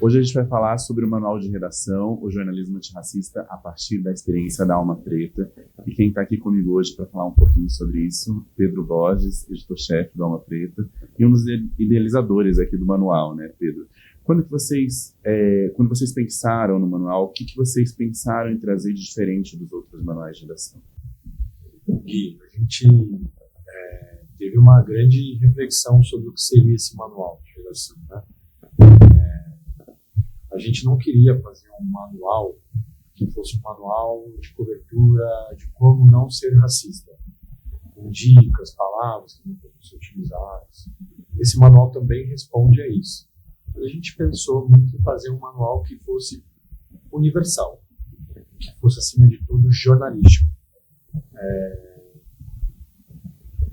Hoje a gente vai falar sobre o manual de redação, o jornalismo antirracista a partir da experiência da Alma Preta. E quem está aqui comigo hoje para falar um pouquinho sobre isso, Pedro Borges, editor-chefe da Alma Preta, e um dos idealizadores aqui do manual, né, Pedro? Quando vocês pensaram no manual, o que vocês pensaram em trazer de diferente dos outros manuais de redação? Gui, a gente teve uma grande reflexão sobre o que seria esse manual de redação, né? A gente não queria fazer um manual que fosse um manual de cobertura de como não ser racista, com dicas, palavras que não podem ser utilizadas. Esse manual também responde a isso. A gente pensou muito em fazer um manual que fosse universal, que fosse, acima de tudo, jornalístico.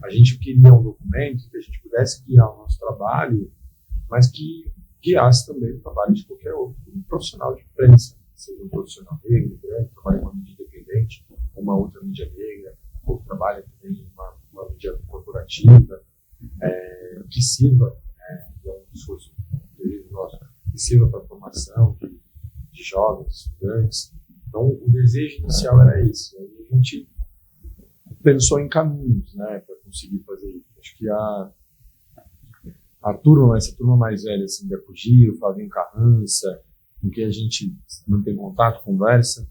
A gente queria um documento que a gente pudesse guiar o nosso trabalho, mas que guiasse também o trabalho de qualquer outro profissional de imprensa, seja um profissional negro, que trabalha em uma mídia independente, uma outra mídia negra, ou que trabalha também em uma mídia corporativa, que sirva, é um esforço nosso, que sirva para a formação de jovens, estudantes. Então, o desejo inicial era esse. Aí a gente pensou em caminhos, né, para conseguir fazer isso. Acho que essa turma mais velha, assim, da Cugiro, Flavinho Carrança, com quem a gente mantém contato, conversa,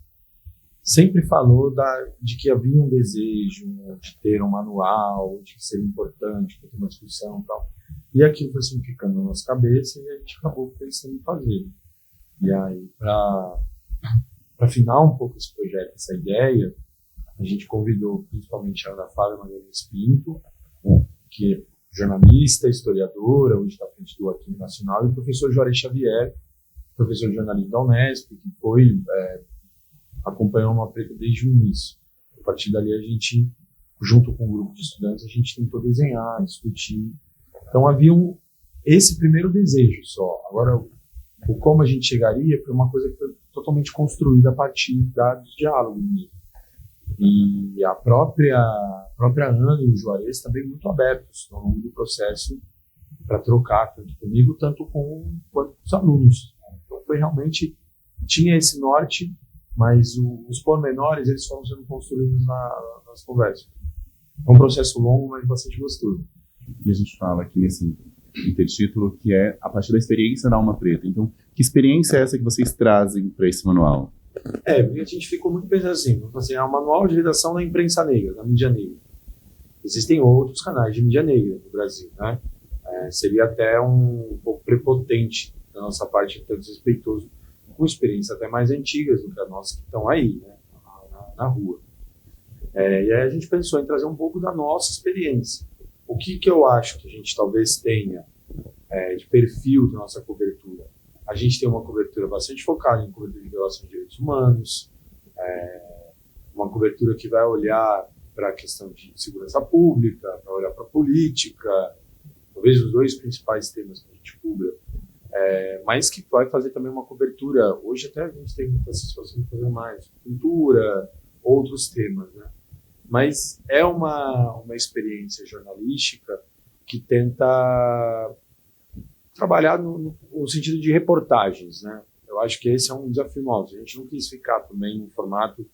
sempre falou de que havia um desejo de ter um manual, de que seria importante, de ter uma discussão e tal. E aquilo foi assim ficando na nossa cabeça e a gente acabou pensando em fazer. E aí, para afinar um pouco esse projeto, essa ideia, a gente convidou principalmente a Ana Flávia Magalhães Pinto, que é jornalista, historiadora, hoje está à frente do Arquivo Nacional, e o professor Juarez Xavier, professor de jornalismo da Unesp, que acompanhou uma preta desde o início. A partir dali, a gente, junto com um grupo de estudantes, a gente tentou desenhar, discutir. Então, havia esse primeiro desejo só. Agora, o como a gente chegaria foi uma coisa que foi totalmente construída a partir dos diálogos mesmo. E a própria Ana e o Juarez também muito abertos ao longo do processo para trocar, tanto comigo, tanto quanto com os alunos. Então, foi realmente, tinha esse norte, mas os pormenores, eles foram sendo construídos nas conversas. É um processo longo, mas bastante gostoso. E a gente fala aqui nesse intertítulo que é a partir da experiência da Alma Preta. Então, que experiência é essa que vocês trazem para esse manual? A gente ficou muito pensando assim, é um manual de redação da imprensa negra, da mídia negra. Existem outros canais de mídia negra no Brasil, né? Seria até um pouco prepotente da nossa parte, tanto respeitoso, com experiências até mais antigas do que a nossa, que estão aí, né? Na rua. E aí a gente pensou em trazer um pouco da nossa experiência. O que eu acho que a gente talvez tenha de perfil da nossa cobertura? A gente tem uma cobertura bastante focada em cobertura de relação de direitos humanos, uma cobertura que vai olhar para a questão de segurança pública, para olhar para a política, talvez os dois principais temas que a gente cubra, mas que vai fazer também uma cobertura, hoje até a gente tem muita situação de fazer mais, cultura, outros temas, né? Mas é uma experiência jornalística que tenta trabalhar no sentido de reportagens, né? Eu acho que esse é um desafio nosso. A gente não quis ficar também no formato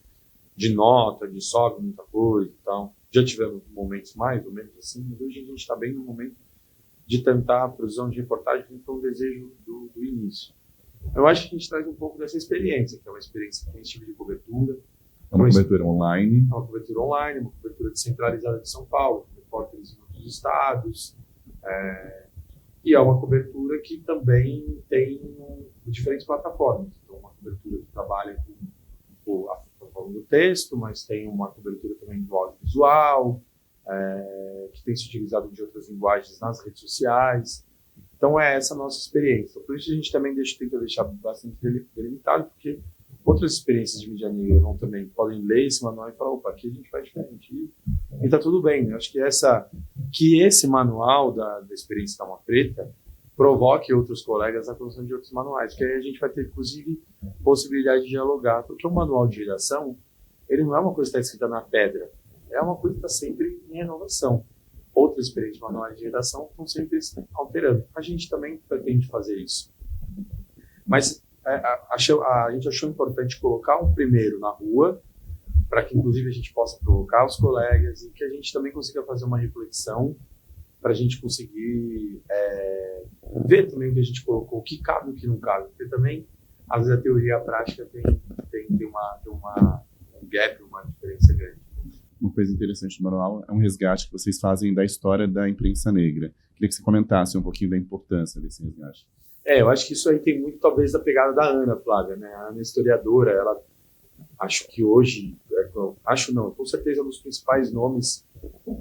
de nota, de sobe muita coisa e tal. Já tivemos momentos mais ou menos assim, mas hoje a gente está bem no momento de tentar a produção de reportagem, que foi um desejo do início. Eu acho que a gente traz um pouco dessa experiência, que é uma experiência que tem esse tipo de cobertura. É uma cobertura online. É uma cobertura online, uma cobertura descentralizada de São Paulo, com repórteres em outros estados. E é uma cobertura que também tem diferentes plataformas. Então, uma cobertura que trabalha com a plataforma do texto, mas tem uma cobertura também do audiovisual, que tem se utilizado de outras linguagens nas redes sociais. Então, é essa a nossa experiência. Por isso, a gente também tenta deixar bastante delimitado, porque outras experiências de mídia negra também podem ler esse manual e falar, opa, aqui a gente faz diferente. E tá tudo bem, né? Acho que esse manual da experiência da Alma Preta provoque outros colegas na produção de outros manuais, que aí a gente vai ter, inclusive, possibilidade de dialogar, porque o manual de redação, ele não é uma coisa que está escrita na pedra, é uma coisa que está sempre em renovação. Outras experiências manuais de redação estão sempre alterando. A gente também pretende fazer isso. Mas a gente achou importante colocar um primeiro na rua, para que, inclusive, a gente possa provocar os colegas e que a gente também consiga fazer uma reflexão para a gente conseguir ver também o que a gente colocou, o que cabe e o que não cabe. Porque também, às vezes, a teoria e a prática tem um gap, uma diferença grande. Uma coisa interessante do manual é um resgate que vocês fazem da história da imprensa negra. Queria que você comentasse um pouquinho da importância desse resgate. Eu acho que isso aí tem muito, talvez, da pegada da Ana, Flávia, né? A Ana é historiadora, ela, acho que hoje, com certeza, um dos principais nomes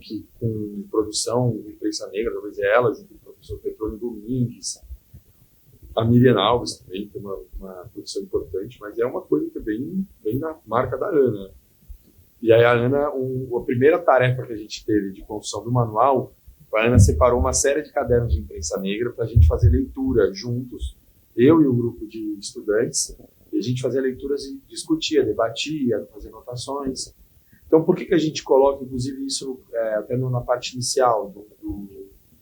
que, com produção de imprensa negra, talvez é ela, junto com o professor Petrônio Domingues, a Miriam Alves também tem uma produção importante, mas é uma coisa que é bem na marca da Ana. E aí a Ana, a primeira tarefa que a gente teve de construção do manual, a Ana separou uma série de cadernos de imprensa negra para a gente fazer leitura juntos, eu e o grupo de estudantes, e a gente fazia leituras e discutia, debatia, fazia anotações. Então, por que a gente coloca, inclusive, isso até na parte inicial do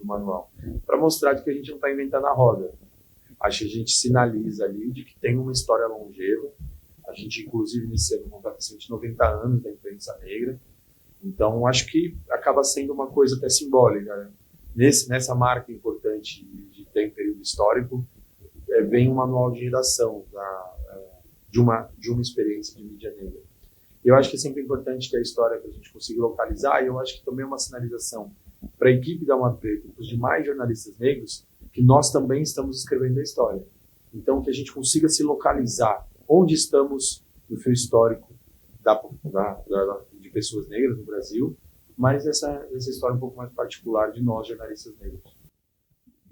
manual? Para mostrar de que a gente não está inventando a roda. Acho que a gente sinaliza ali de que tem uma história longeva. A gente, inclusive, iniciando um completa 190 anos da imprensa negra. Então, acho que acaba sendo uma coisa até simbólica, né? Nessa marca importante de ter um período histórico, vem um manual de redação de uma experiência de mídia negra. Eu acho que é sempre importante que a história que a gente consiga localizar, e eu acho que também é uma sinalização para a equipe da Alma Preta e para os demais jornalistas negros, que nós também estamos escrevendo a história. Então, que a gente consiga se localizar onde estamos no fio histórico de pessoas negras no Brasil, mas essa história um pouco mais particular de nós, jornalistas negros.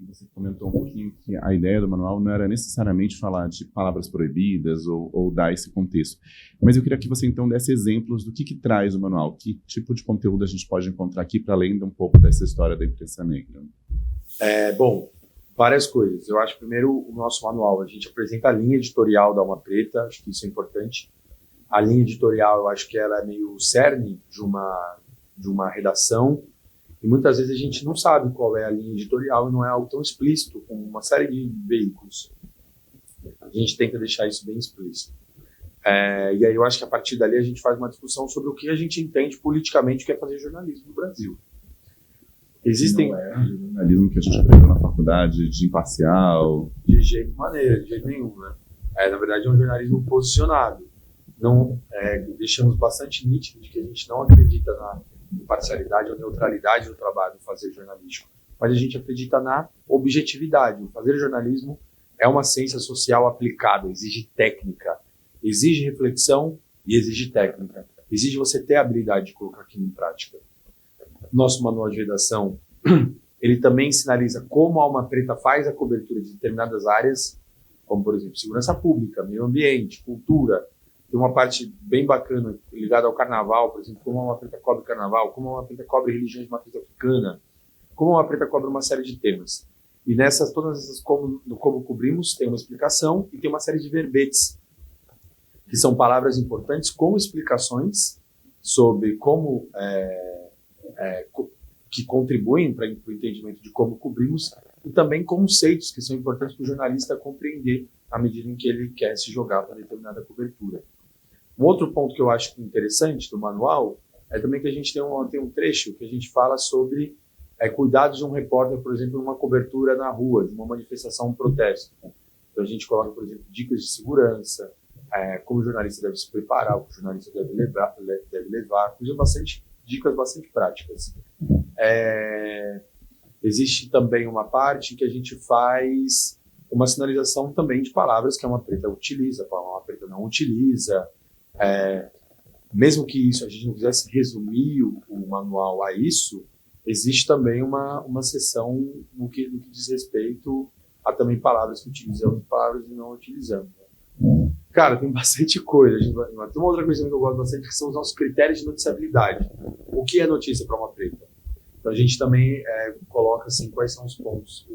Você comentou um pouquinho que a ideia do manual não era necessariamente falar de palavras proibidas ou dar esse contexto. Mas eu queria que você, então, desse exemplos do que traz o manual, que tipo de conteúdo a gente pode encontrar aqui, para além de um pouco dessa história da imprensa negra. Bom, várias coisas. Eu acho, primeiro, o nosso manual. A gente apresenta a linha editorial da Alma Preta, acho que isso é importante. A linha editorial, eu acho que ela é meio o cerne de uma redação, e muitas vezes a gente não sabe qual é a linha editorial e não é algo tão explícito com uma série de veículos. A gente tenta deixar isso bem explícito. E aí eu acho que a partir dali a gente faz uma discussão sobre o que a gente entende politicamente que é fazer jornalismo no Brasil. Existem... Não é o jornalismo que a gente aprendeu na faculdade, de imparcial. De jeito maneiro, de jeito nenhum, né? Na verdade é um jornalismo posicionado. Não, deixamos bastante nítido de que a gente não acredita na imparcialidade ou neutralidade do trabalho do fazer jornalístico, mas a gente acredita na objetividade. O fazer jornalismo é uma ciência social aplicada, exige técnica, exige reflexão e exige técnica. Exige você ter a habilidade de colocar aquilo em prática. Nosso manual de redação, ele também sinaliza como a Alma Preta faz a cobertura de determinadas áreas, como, por exemplo, segurança pública, meio ambiente, cultura. Tem uma parte bem bacana ligada ao carnaval, por exemplo, como a Alma Preta cobre carnaval, como a Alma Preta cobre religiões de matriz africana, como a Alma Preta cobre uma série de temas. E todas essas como cobrimos, tem uma explicação e tem uma série de verbetes, que são palavras importantes com explicações sobre como que contribuem para o entendimento de como cobrimos, e também conceitos que são importantes para o jornalista compreender à medida em que ele quer se jogar para determinada cobertura. Um outro ponto que eu acho interessante do manual é também que a gente tem um trecho que a gente fala sobre cuidados de um repórter, por exemplo, numa cobertura na rua, de uma manifestação, um protesto. Então a gente coloca, por exemplo, dicas de segurança, como o jornalista deve se preparar, o que o jornalista deve levar, dicas bastante práticas. Existe também uma parte que a gente faz uma sinalização também de palavras que a Alma Preta utiliza, que a Alma Preta não utiliza. Mesmo que isso a gente não quisesse resumir o manual a isso, existe também uma seção no que diz respeito a também palavras que utilizamos e palavras que não utilizamos. Cara, tem bastante coisa. Tem uma outra coisa que eu gosto bastante, que são os nossos critérios de noticiabilidade. O que é notícia para Alma Preta? Então a gente também coloca assim, quais são os pontos.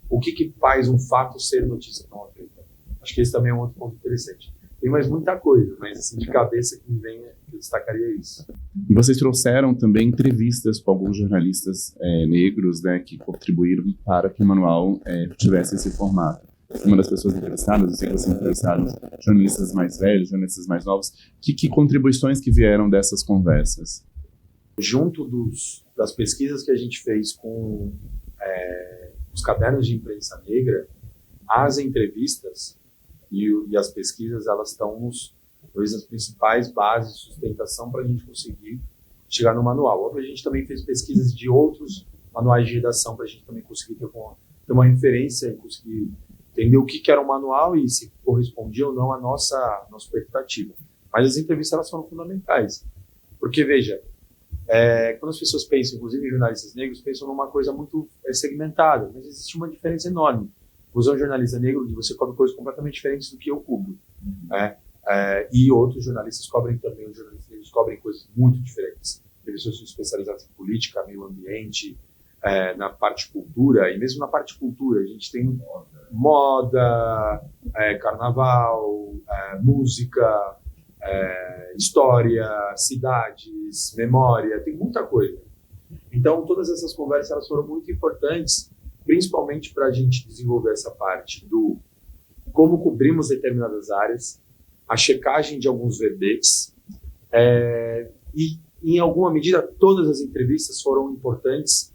O que faz um fato ser notícia para Alma Preta? Acho que esse também é um outro ponto interessante. Tem mais muita coisa, mas assim, de cabeça que me vem, eu destacaria isso. E vocês trouxeram também entrevistas com alguns jornalistas negros, né, que contribuíram para que o manual tivesse esse formato. uma das pessoas entrevistadas, eu sei que vocês entrevistaram jornalistas mais velhos, jornalistas mais novos, que contribuições que vieram dessas conversas? Junto das pesquisas que a gente fez com os cadernos de imprensa negra, as entrevistas e as pesquisas, elas estão talvez nas principais bases de sustentação para a gente conseguir chegar no manual. Óbvio, a gente também fez pesquisas de outros manuais de redação para a gente também conseguir ter uma referência e conseguir entender o que era um manual e se correspondia ou não à nossa expectativa. Mas as entrevistas, elas foram fundamentais. Porque, veja, quando as pessoas pensam, inclusive em jornalistas negros, pensam numa coisa muito segmentada, mas existe uma diferença enorme. Você é um jornalista negro e você cobre coisas completamente diferentes do que eu cubro. E outros jornalistas cobrem também, os jornalistas negros cobrem coisas muito diferentes. Tem pessoas especializadas em política, meio ambiente, na parte de cultura, e mesmo na parte de cultura, a gente tem moda, carnaval, música, história, cidades, memória, tem muita coisa. Então, todas essas conversas, elas foram muito importantes, principalmente para a gente desenvolver essa parte do como cobrimos determinadas áreas, a checagem de alguns verbetes, e, em alguma medida, todas as entrevistas foram importantes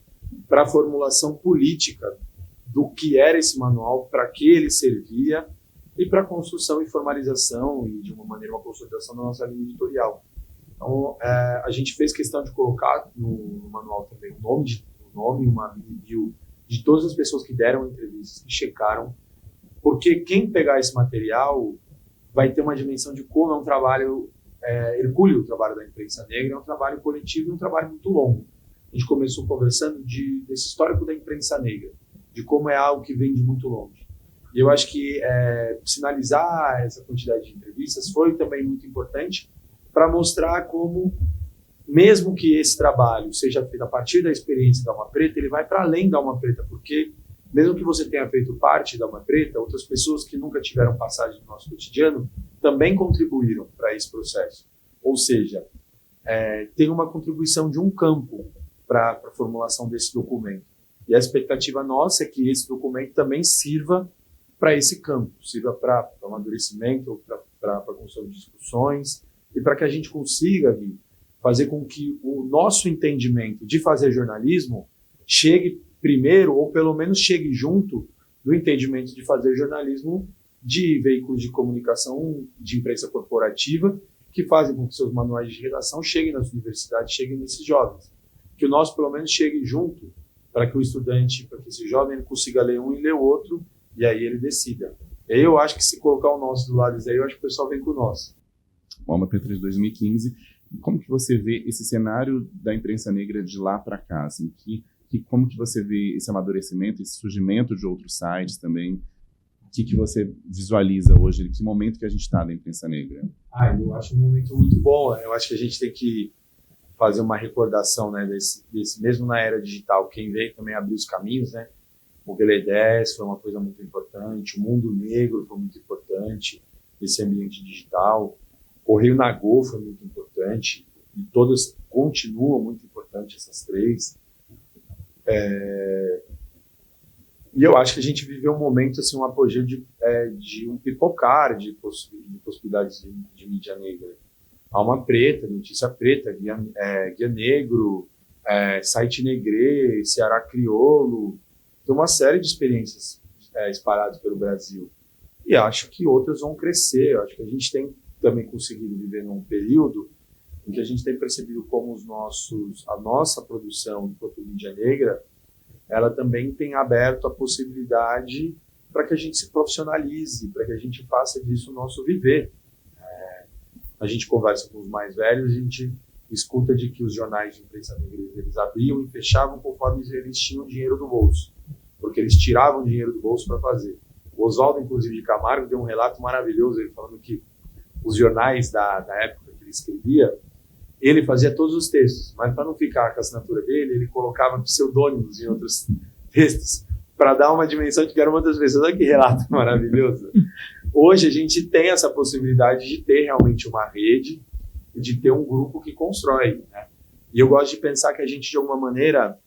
para a formulação política do que era esse manual, para que ele servia, e para a construção e formalização, e de uma maneira, uma consolidação da nossa linha editorial. Então, a gente fez questão de colocar no manual também o nome, uma mini bio de todas as pessoas que deram entrevistas, que checaram, porque quem pegar esse material vai ter uma dimensão de como é um trabalho hercúleo, o trabalho da imprensa negra, é um trabalho coletivo e um trabalho muito longo. A gente começou conversando desse histórico da imprensa negra, de como é algo que vem de muito longe. E eu acho que sinalizar essa quantidade de entrevistas foi também muito importante para mostrar como, mesmo que esse trabalho seja feito a partir da experiência da Alma Preta, ele vai para além da Alma Preta, porque mesmo que você tenha feito parte da Alma Preta, outras pessoas que nunca tiveram passagem no nosso cotidiano também contribuíram para esse processo. Ou seja, tem uma contribuição de um campo para a formulação desse documento. E a expectativa nossa é que esse documento também sirva para esse campo, sirva para amadurecimento, para a construção de discussões, e para que a gente consiga fazer com que o nosso entendimento de fazer jornalismo chegue primeiro, ou pelo menos chegue junto do entendimento de fazer jornalismo de veículos de comunicação, de imprensa corporativa, que fazem com que seus manuais de redação cheguem nas universidades, cheguem nesses jovens. Que o nosso, pelo menos, chegue junto, para que o estudante, para que esse jovem ele consiga ler um e ler o outro, e aí ele decida. E aí eu acho que se colocar o nosso do lado daí, eu acho que o pessoal vem com o nosso. Alma Preta de 2015, como que você vê esse cenário da imprensa negra de lá para cá? Assim, como que você vê esse amadurecimento, esse surgimento de outros sites também? O que você visualiza hoje? Em que momento que a gente está da imprensa negra? Eu acho um momento muito bom. Eu acho que a gente tem que fazer uma recordação, né, desse mesmo na era digital, quem veio também abriu os caminhos, né? O VLE10 foi uma coisa muito importante, o Mundo Negro foi muito importante, esse ambiente digital, Correio Nagô foi muito importante, e todas continuam muito importantes, essas três. E eu acho que a gente viveu um momento, assim, um apogeu de um pipocar de possibilidades de mídia negra. Alma Preta, Notícia Preta, Guia Negro, Site Negrê, Ceará Crioulo, tem uma série de experiências espalhadas pelo Brasil. E acho que outras vão crescer. Eu acho que a gente tem também conseguido viver num período em que a gente tem percebido como a nossa produção enquanto mídia negra, ela também tem aberto a possibilidade para que a gente se profissionalize, para que a gente faça disso o nosso viver. A gente conversa com os mais velhos, a gente escuta de que os jornais de imprensa negra eles abriam e fechavam conforme eles tinham dinheiro no bolso, porque eles tiravam dinheiro do bolso para fazer. O Oswaldo, inclusive, de Camargo, deu um relato maravilhoso, ele falando que os jornais da época que ele escrevia, ele fazia todos os textos, mas para não ficar com a assinatura dele, ele colocava pseudônimos em outros textos, para dar uma dimensão de que eram outras pessoas. Olha que relato maravilhoso. Hoje a gente tem essa possibilidade de ter realmente uma rede e de ter um grupo que constrói, né? E eu gosto de pensar que a gente, de alguma maneira,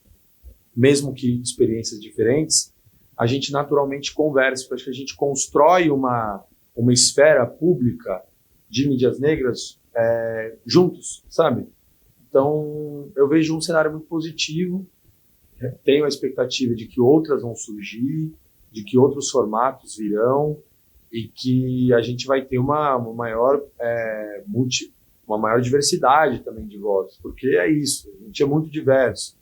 mesmo que experiências diferentes, a gente naturalmente conversa, porque acho que a gente constrói uma esfera pública de mídias negras juntos, sabe? Então, eu vejo um cenário muito positivo, tenho a expectativa de que outras vão surgir, de que outros formatos virão e que a gente vai ter uma maior diversidade também de vozes, porque é isso, a gente é muito diverso.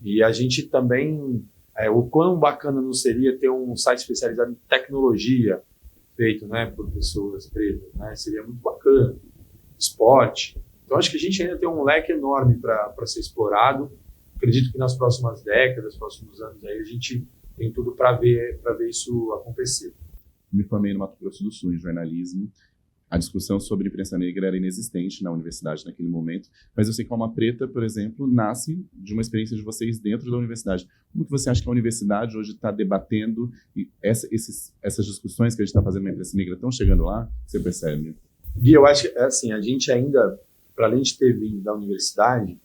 E a gente também, o quão bacana não seria ter um site especializado em tecnologia, feito, né, por pessoas pretas, né? Seria muito bacana. Esporte. Então, acho que a gente ainda tem um leque enorme para ser explorado. Acredito que nas próximas décadas, próximos anos, aí a gente tem tudo para ver isso acontecer. Me formei no Mato Grosso do Sul em jornalismo. A discussão sobre imprensa negra era inexistente na universidade naquele momento, mas eu sei que a Alma Preta, por exemplo, nasce de uma experiência de vocês dentro da universidade. Como que você acha que a universidade hoje está debatendo e essas discussões que a gente está fazendo na imprensa negra estão chegando lá? Você percebe? Gui, eu acho que assim, a gente ainda, para além de ter vindo da universidade,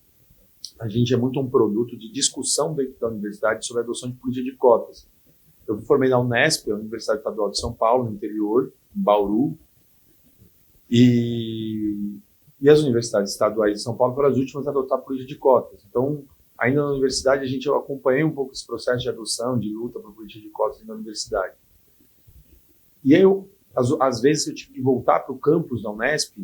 a gente é muito um produto de discussão dentro da universidade sobre a adoção de política de cotas. Eu me formei na Unesp, a Universidade Estadual de São Paulo, no interior, em Bauru, e as universidades estaduais de São Paulo foram as últimas a adotar a política de cotas. Então, ainda na universidade, eu acompanhei um pouco esse processo de adoção, de luta por política de cotas na universidade. E aí, às vezes, eu tive que voltar para o campus da Unesp,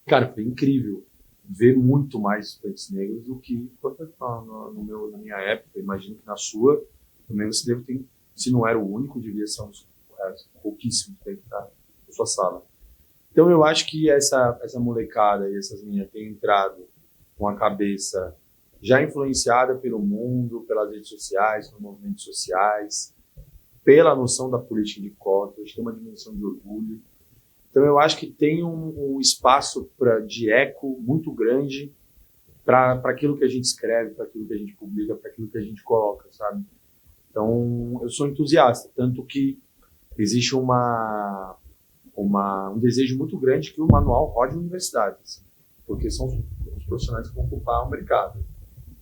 cara, foi incrível ver muito mais estudantes negros do que na minha época. Eu imagino que na sua, também você deve ter, se não era o único, devia ser um dos pouquíssimos dentro da sua sala. Então, eu acho que essa molecada e essas meninas têm entrado com a cabeça já influenciada pelo mundo, pelas redes sociais, pelos movimentos sociais, pela noção da política de cotas, tem uma dimensão de orgulho. Então, eu acho que tem um espaço de eco muito grande para aquilo que a gente escreve, para aquilo que a gente publica, para aquilo que a gente coloca, sabe? Então, eu sou entusiasta, tanto que existe um desejo muito grande que o manual rode universidades, porque são os profissionais que vão ocupar o mercado.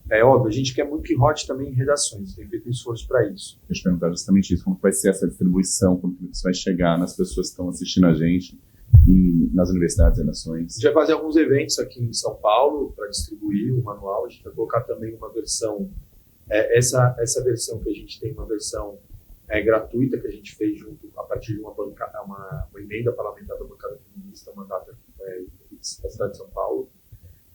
É óbvio, a gente quer muito que rode também em redações, tem feito um esforço para isso. Deixa eu perguntar justamente isso, como vai ser essa distribuição, como que isso vai chegar nas pessoas que estão assistindo a gente e nas universidades e redações? A gente vai fazer alguns eventos aqui em São Paulo para distribuir o manual, a gente vai colocar também uma versão, essa versão que a gente tem, uma versão gratuita que a gente fez junto a partir de uma emenda parlamentar da bancada feminista mandada da cidade de São Paulo.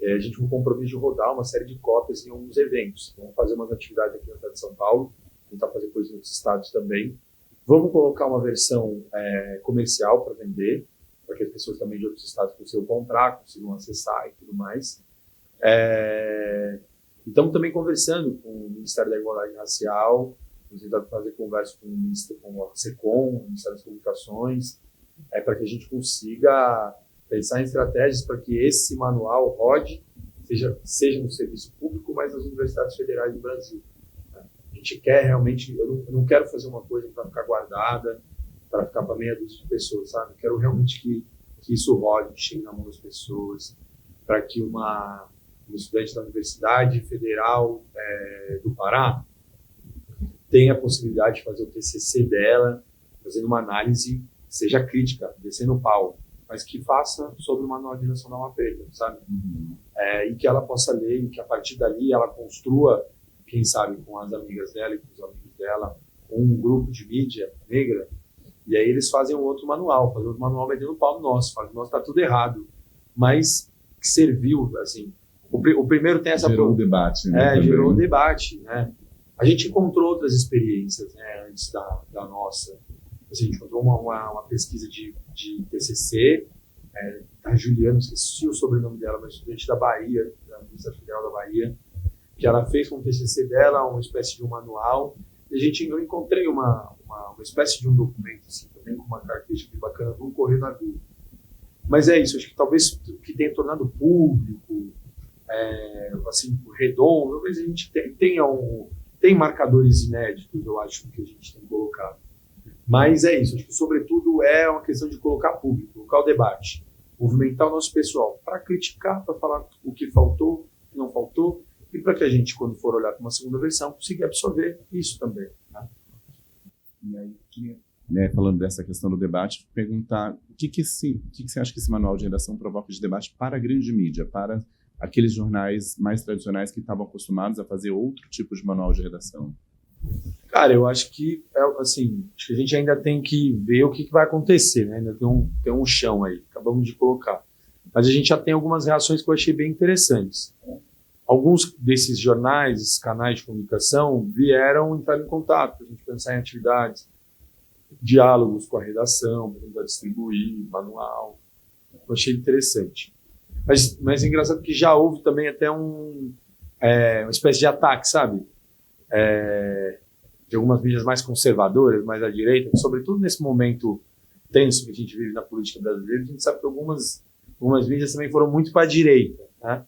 A gente tem um compromisso de rodar uma série de cópias em alguns eventos. Vamos fazer umas atividades aqui na cidade de São Paulo, tentar fazer coisas em outros estados também. Vamos colocar uma versão comercial para vender, para que as pessoas também de outros estados consigam comprar, consigam acessar e tudo mais. E estamos também conversando com o Ministério da Igualdade Racial, vamos tentar fazer conversa com a SECOM, o Ministério das Comunicações, para que a gente consiga pensar em estratégias para que esse manual rode, seja no serviço público, mas nas universidades federais do Brasil. A gente quer realmente, eu não quero fazer uma coisa para ficar guardada, para ficar para meia dúzia de pessoas, sabe? Eu quero realmente que isso rode, chegue na mão das pessoas, para que uma estudante da Universidade Federal do Pará tenha a possibilidade de fazer o TCC dela, fazendo uma análise, seja crítica, descendo o pau, mas que faça sobre o manual de redação da Alma Preta, sabe? Uhum. E que ela possa ler e que a partir dali ela construa, quem sabe, com as amigas dela e com os amigos dela, um grupo de mídia negra, e aí eles fazem um outro manual, metendo o pau no nosso, fazem, nossa, tá tudo errado, mas que serviu, assim, o primeiro tem essa... Gerou um debate, né? Gerou um debate, né? A gente encontrou outras experiências, né, antes da nossa. Assim, a gente encontrou uma pesquisa de TCC, a Juliana, esqueci o sobrenome dela, mas estudante da Bahia, da Universidade Federal da Bahia, que ela fez com o TCC dela uma espécie de um manual, e eu encontrei uma espécie de um documento, assim, também com uma característica bem bacana do Correio da Dúvida. Mas é isso, acho que talvez o que tenha tornado público, assim, redondo, talvez a gente tem marcadores inéditos, eu acho, que a gente tem colocado. Mas é isso, acho que, sobretudo, é uma questão de colocar público, colocar o debate, movimentar o nosso pessoal para criticar, para falar o que faltou, o que não faltou, e para que a gente, quando for olhar para uma segunda versão, consiga absorver isso também. Né? Né, falando dessa questão do debate, perguntar o que você acha que esse manual de redação provoca de debate para a grande mídia, para aqueles jornais mais tradicionais que estavam acostumados a fazer outro tipo de manual de redação? Cara, eu acho que assim, acho que a gente ainda tem que ver o que vai acontecer, né? Ainda tem um chão aí, acabamos de colocar. Mas a gente já tem algumas reações que eu achei bem interessantes. Alguns desses jornais, esses canais de comunicação, vieram entrar em contato para a gente pensar em atividades, diálogos com a redação, para tentar distribuir manual. Eu achei interessante. Mas é engraçado que já houve também até uma espécie de ataque, sabe? De algumas mídias mais conservadoras, mais à direita, sobretudo nesse momento tenso que a gente vive na política brasileira, a gente sabe que algumas mídias também foram muito para a direita, né?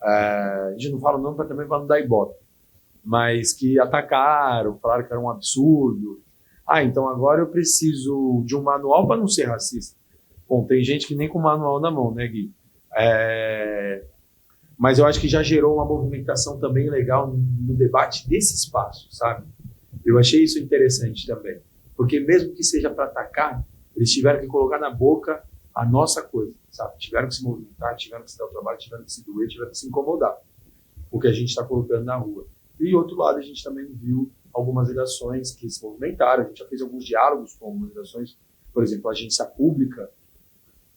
A gente não fala não para também para não dar ibope, mas que atacaram, falaram que era um absurdo. Então agora eu preciso de um manual para não ser racista. Bom, tem gente que nem com o manual na mão, né, Gui? Mas eu acho que já gerou uma movimentação também legal no debate desse espaço, sabe? Eu achei isso interessante também. Porque mesmo que seja para atacar, eles tiveram que colocar na boca a nossa coisa, sabe? Tiveram que se movimentar, tiveram que se dar o trabalho, tiveram que se doer, tiveram que se incomodar. O que a gente está colocando na rua. E, outro lado, a gente também viu algumas redações que se movimentaram. A gente já fez alguns diálogos com algumas redações. Por exemplo, a agência pública,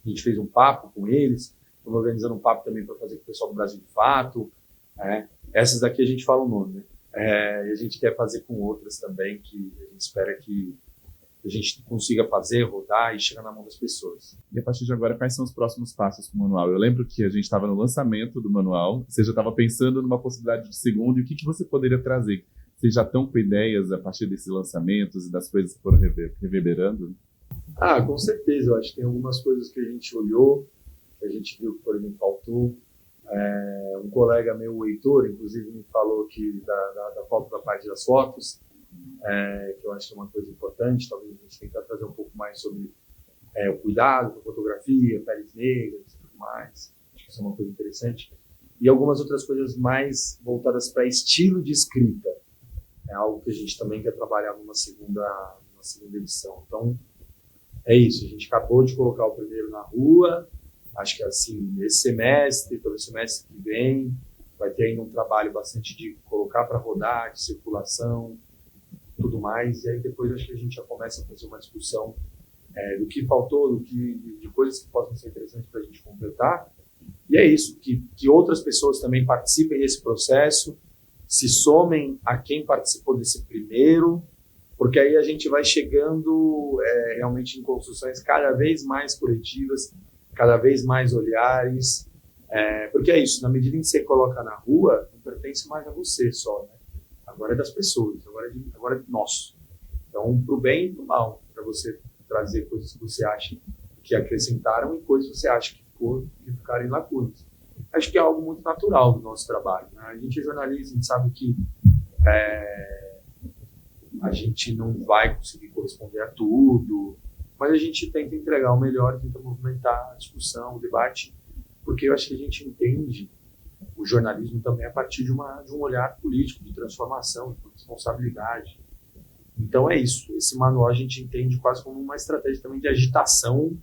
a gente fez um papo com eles. Estamos organizando um papo também para fazer com o pessoal do Brasil de Fato. Essas daqui a gente fala o nome, né? E a gente quer fazer com outras também, que a gente espera que a gente consiga fazer, rodar e chegar na mão das pessoas. E a partir de agora, quais são os próximos passos com o manual? Eu lembro que a gente estava no lançamento do manual, você já estava pensando numa possibilidade de segundo, e o que você poderia trazer? Vocês já estão com ideias a partir desses lançamentos e das coisas que foram reverberando? Com certeza. Eu acho que tem algumas coisas que a gente olhou, que a gente viu que, por exemplo, faltou. Um colega meu, o Heitor, inclusive, me falou que da falta da parte das fotos, que eu acho que é uma coisa importante. Talvez a gente tentar trazer um pouco mais sobre o cuidado com a fotografia, peles negras e tudo mais. Acho que isso é uma coisa interessante. E algumas outras coisas mais voltadas para estilo de escrita. É algo que a gente também quer trabalhar numa segunda edição. Então, é isso. A gente acabou de colocar o primeiro na rua. Acho que assim, esse semestre, todo semestre que vem, vai ter ainda um trabalho bastante de colocar para rodar, de circulação, tudo mais. E aí depois acho que a gente já começa a fazer uma discussão do que faltou, de coisas que possam ser interessantes para a gente completar. E é isso, que outras pessoas também participem desse processo, se somem a quem participou desse primeiro, porque aí a gente vai chegando realmente em construções cada vez mais coletivas, cada vez mais olhares, porque é isso, na medida em que você coloca na rua, não pertence mais a você só, né? Agora é das pessoas, agora é nosso. Então, para o bem e para o mal, para você trazer coisas que você acha que acrescentaram e coisas que você acha que ficaram em lacunas. Acho que é algo muito natural do nosso trabalho, né? A gente é jornalista, a gente sabe que a gente não vai conseguir corresponder a tudo, mas a gente tenta entregar o melhor, tenta movimentar a discussão, o debate, porque eu acho que a gente entende o jornalismo também a partir de um olhar político, de transformação, de responsabilidade. Então é isso, esse manual a gente entende quase como uma estratégia também de agitação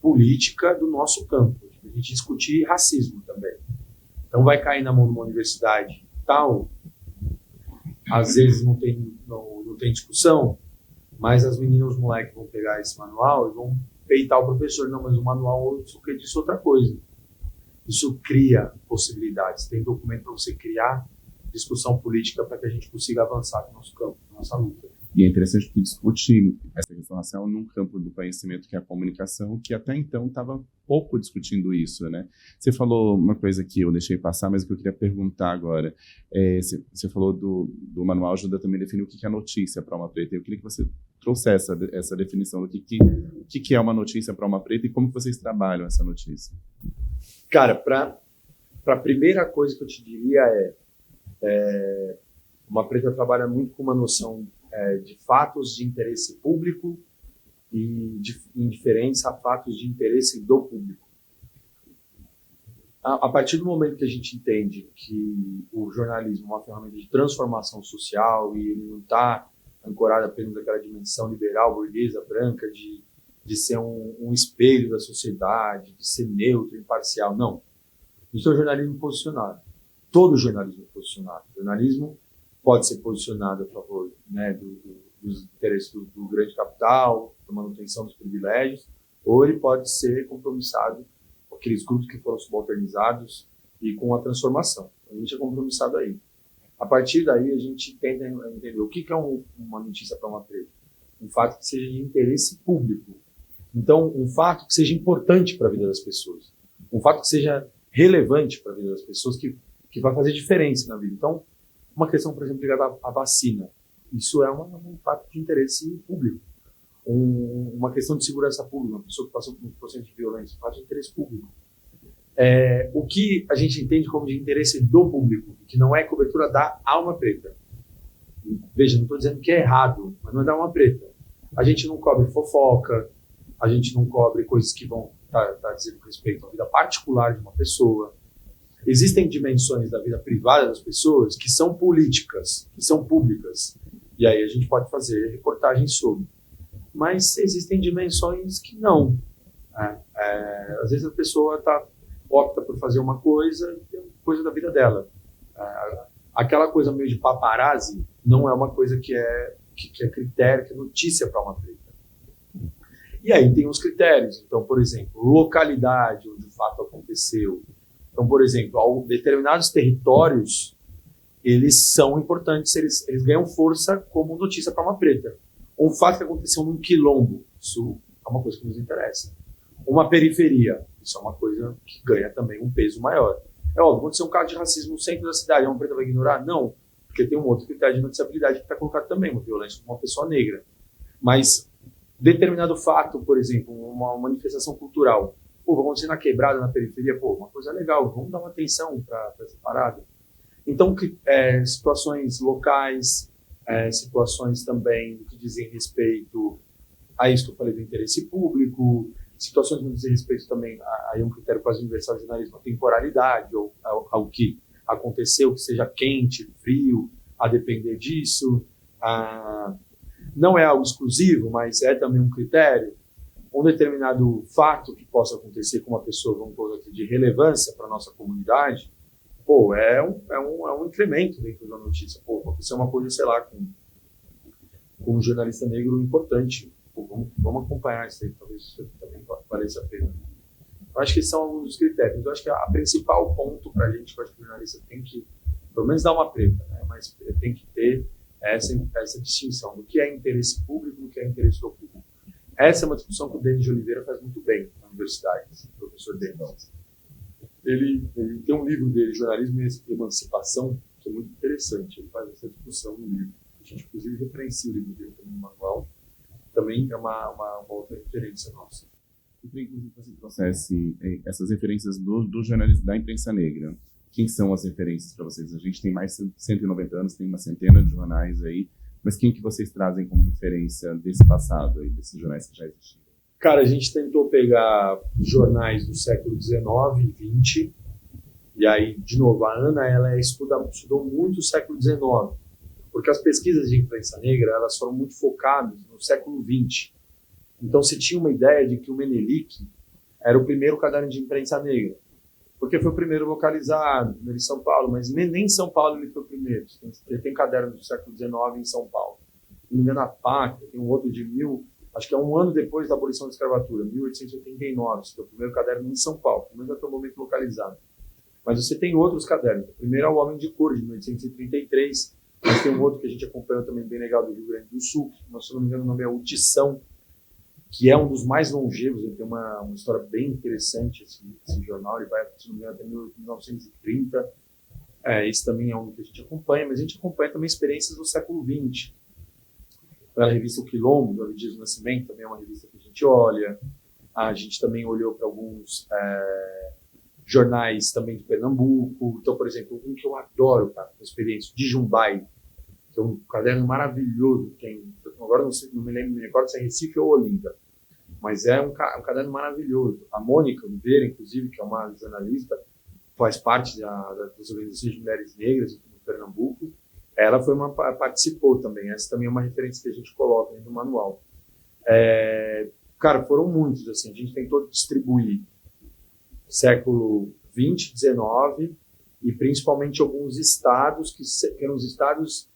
política do nosso campo, de a gente discutir racismo também. Então vai cair na mão de uma universidade tal, às vezes não tem discussão, mas as meninas e os moleques vão pegar esse manual e vão peitar o professor. Não, mas o manual isso diz outra coisa. Isso cria possibilidades. Tem documento para você criar discussão política para que a gente consiga avançar no nosso campo, na nossa luta. E é interessante que discute essa questão racial num campo do conhecimento que é a comunicação, que até então estava pouco discutindo isso, né? Você falou uma coisa que eu deixei passar, mas que eu queria perguntar agora. Você falou do manual ajuda também a definir o que é notícia para Alma Preta. Eu queria que você trouxesse essa definição do que é uma notícia para Alma Preta e como que vocês trabalham essa notícia. Cara, para a primeira coisa que eu te diria Alma Preta trabalha muito com uma noção de fatos de interesse público e indiferentes a fatos de interesse do público. A partir do momento que a gente entende que o jornalismo é uma ferramenta de transformação social e ele não está ancorada apenas naquela dimensão liberal, burguesa, branca, de ser um espelho da sociedade, de ser neutro, imparcial. Não. Isso é o jornalismo posicionado. Todo jornalismo é posicionado. O jornalismo pode ser posicionado a favor, né, dos interesses do grande capital, da manutenção dos privilégios, ou ele pode ser compromissado com aqueles grupos que foram subalternizados e com a transformação. A gente é compromissado aí. A partir daí, a gente tenta entender o que é uma notícia para uma preta. Um fato que seja de interesse público. Então, um fato que seja importante para a vida das pessoas. Um fato que seja relevante para a vida das pessoas, que vai fazer diferença na vida. Então, uma questão, por exemplo, ligada à vacina. Isso é um fato de interesse público. Uma questão de segurança pública, uma pessoa que passou por um processo de violência, um fato de interesse público. O que a gente entende como de interesse do público, que não é cobertura da alma preta. Veja, não estou dizendo que é errado, mas não é da alma preta. A gente não cobre fofoca, a gente não cobre coisas que vão estar dizendo respeito à vida particular de uma pessoa. Existem dimensões da vida privada das pessoas que são políticas, que são públicas. E aí a gente pode fazer reportagens sobre. Mas existem dimensões que não. Às vezes a pessoa opta por fazer uma coisa e é uma coisa da vida dela. Aquela coisa meio de paparazzi não é uma coisa que é critério, que é notícia para uma preta. E aí tem os critérios. Então, por exemplo, localidade onde o fato aconteceu. Então, por exemplo, determinados territórios, eles são importantes, eles ganham força como notícia para uma preta. Um fato que aconteceu num quilombo, isso é uma coisa que nos interessa. Uma periferia, isso é uma coisa que ganha também um peso maior. É óbvio, aconteceu um caso de racismo no centro da cidade, uma preta vai ignorar? Não, porque tem um outro critério de noticiabilidade que está colocado também, uma violência com uma pessoa negra. Mas determinado fato, por exemplo, uma manifestação cultural, vai acontecer na quebrada, na periferia, uma coisa legal, vamos dar uma atenção para essa parada. Então, situações locais, situações também que dizem respeito a isso que eu falei do interesse público, situações que dizem respeito também a um critério quase universal de jornalismo, a temporalidade, ou ao que aconteceu, que seja quente, frio, a depender disso. Não é algo exclusivo, mas é também um critério. Um determinado fato que possa acontecer com uma pessoa, vamos pôr aqui, de relevância para a nossa comunidade, é um incremento dentro da notícia. Aconteceu uma coisa, sei lá, com um jornalista negro importante. Vamos acompanhar isso aí, talvez isso também pareça a pena. Eu acho que esses são alguns dos critérios. Eu acho que a principal ponto para a gente, eu acho que o jornalista tem que, pelo menos dar uma preta, né? Mas tem que ter essa distinção do que é interesse público e do que é interesse do público. Essa é uma discussão que o Denis de Oliveira faz muito bem na universidade, o professor Denis. Ele tem um livro dele, Jornalismo e Emancipação, que é muito interessante. Ele faz essa discussão no livro. A gente, inclusive, referencia o livro dele também no manual. Também é uma outra referência nossa. Eu queria, inclusive, que você trouxesse essas referências do jornalismo da imprensa negra. Quem são as referências para vocês? A gente tem mais de 190 anos, tem uma centena de jornais aí, mas quem que vocês trazem como referência desse passado aí, desses jornais que já existiam? Cara, a gente tentou pegar jornais do século XIX e XX, e aí, de novo, a Ana, ela estudou muito o século XIX, porque as pesquisas de imprensa negra, elas foram muito focadas no século XX. Então, se tinha uma ideia de que o Menelik era o primeiro caderno de imprensa negra, porque foi o primeiro localizado, primeiro em São Paulo, mas nem em São Paulo ele foi o primeiro. Ele tem caderno do século XIX em São Paulo. Se não me engano, a Pátria, tem um outro de acho que é um ano depois da abolição da escravatura, 1889, que é o primeiro caderno em São Paulo, pelo menos até o momento localizado. Mas você tem outros cadernos. O primeiro é o Homem de Cor, de 1833, mas tem um outro que a gente acompanhou também bem legal do Rio Grande do Sul, que, se não me engano, o nome é O Tição, que é um dos mais longevos. Ele tem uma história bem interessante, esse jornal. Ele vai, se não me engano, até 1930. Esse também é um que a gente acompanha, mas a gente acompanha também experiências do século XX. A revista O Quilombo, do Dias do Nascimento, também é uma revista que a gente olha. A gente também olhou para alguns jornais também de Pernambuco. Então, por exemplo, um que eu adoro, cara, a experiência de Jumbai, que é um caderno maravilhoso. Agora não me recordo se é Recife ou Olinda, mas é um caderno maravilhoso. A Mônica Oliveira, inclusive, que é uma jornalista, faz parte das organizações de mulheres negras do Pernambuco, Ela participou também. Essa também é uma referência que a gente coloca no manual. Cara, foram muitos, assim, a gente tentou distribuir século 20, 19 e principalmente alguns estados que eram os estados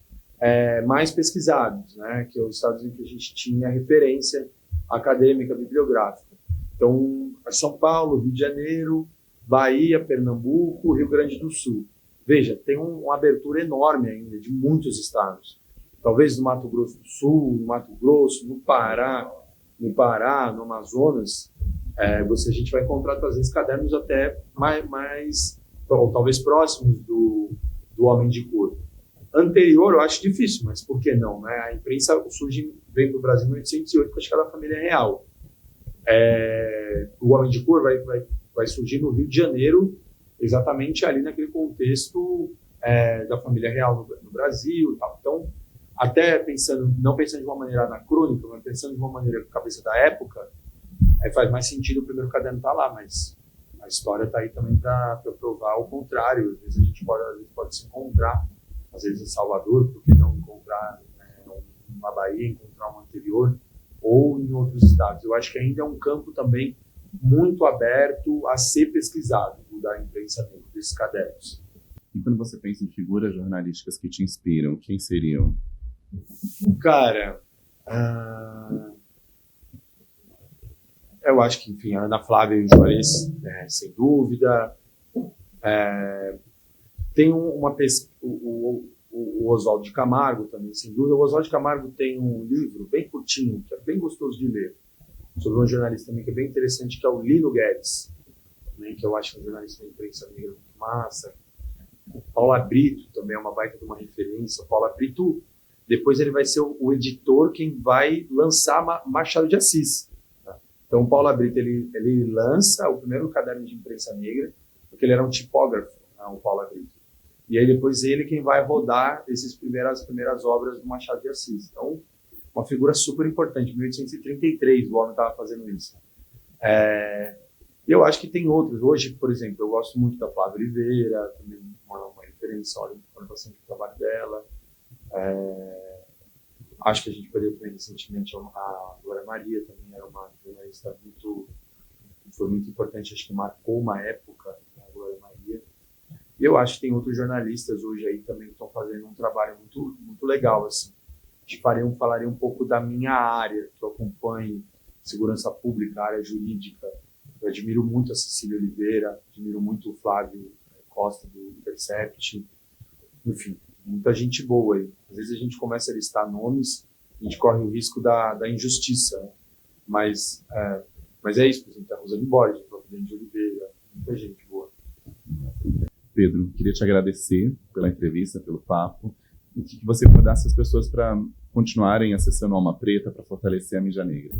mais pesquisados, né, que são os estados em que a gente tinha referência acadêmica, bibliográfica. Então, São Paulo, Rio de Janeiro, Bahia, Pernambuco, Rio Grande do Sul. Veja, tem uma abertura enorme ainda de muitos estados. Talvez no Mato Grosso do Sul, no Mato Grosso, no Pará, no Amazonas, a gente vai encontrar, às vezes, cadernos até mais ou talvez próximos do Homem de Cor. Anterior, eu acho difícil, mas por que não? Né? A imprensa vem para o Brasil em 1808 com a chegada da família real. O Homem de Cor vai surgir no Rio de Janeiro, exatamente ali naquele contexto da família real no Brasil e tal. Então, até não pensando de uma maneira anacrônica, mas pensando de uma maneira com a cabeça da época, faz mais sentido o primeiro caderno estar lá, mas a história está aí também para provar o contrário. Às vezes a gente pode se encontrar, às vezes em Salvador, por que não encontrar uma Bahia, encontrar uma anterior, ou em outros estados. Eu acho que ainda é um campo também muito aberto a ser pesquisado, o da imprensa negra, desses cadernos. E quando você pensa em figuras jornalísticas que te inspiram, quem seriam? Cara, eu acho que, enfim, a Ana Flávia e o Juarez, sem dúvida. Tem o Oswaldo de Camargo também, sem dúvida. O Oswaldo de Camargo tem um livro bem curtinho, que é bem gostoso de ler, sobre um jornalista também que é bem interessante, que é o Lino Guedes, né, que eu acho um jornalista da imprensa negra muito massa. O Paula Brito também é uma baita de uma referência. O Paula Brito, depois ele vai ser o editor quem vai lançar Machado de Assis. Tá? Então o Paula Brito ele lança o primeiro caderno de imprensa negra, porque ele era um tipógrafo, né, o Paula Brito. E aí depois ele quem vai rodar essas primeiras obras do Machado de Assis. Então, uma figura super importante. Em 1833 o homem estava fazendo isso. Eu acho que tem outros. Hoje, por exemplo, eu gosto muito da Flávia Oliveira, também uma referência, olho bastante o trabalho dela. Acho que a gente perdeu também recentemente a Glória Maria, também era uma jornalista foi muito importante, acho que marcou uma época, a Glória Maria. E eu acho que tem outros jornalistas hoje aí também que estão fazendo um trabalho muito, muito legal, assim. Falaria um pouco da minha área, que eu acompanho, segurança pública, área jurídica. Eu admiro muito a Cecília Oliveira, admiro muito o Flávio Costa, do Intercept. Enfim, muita gente boa aí. Às vezes a gente começa a listar nomes, a gente corre o risco da injustiça, né? Mas é isso, por exemplo, a Rosane Borges, o próprio Denis de Oliveira, muita gente boa. Pedro, queria te agradecer pela entrevista, pelo papo, e que você convidasse as pessoas para continuarem acessando a Alma Preta para fortalecer a mídia negra.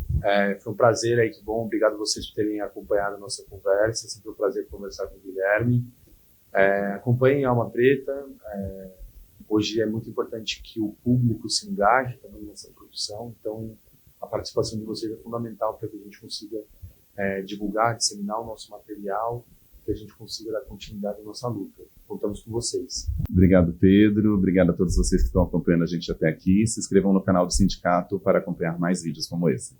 Foi um prazer aí, que bom. Obrigado a vocês por terem acompanhado a nossa conversa. É sempre um prazer conversar com o Guilherme. Acompanhem a Alma Preta. Hoje é muito importante que o público se engaje também nessa produção. Então, a participação de vocês é fundamental para que a gente consiga divulgar, disseminar o nosso material, que a gente consiga dar continuidade à nossa luta. Contamos com vocês. Obrigado, Pedro. Obrigado a todos vocês que estão acompanhando a gente até aqui. Se inscrevam no canal do Sindicato para acompanhar mais vídeos como esse.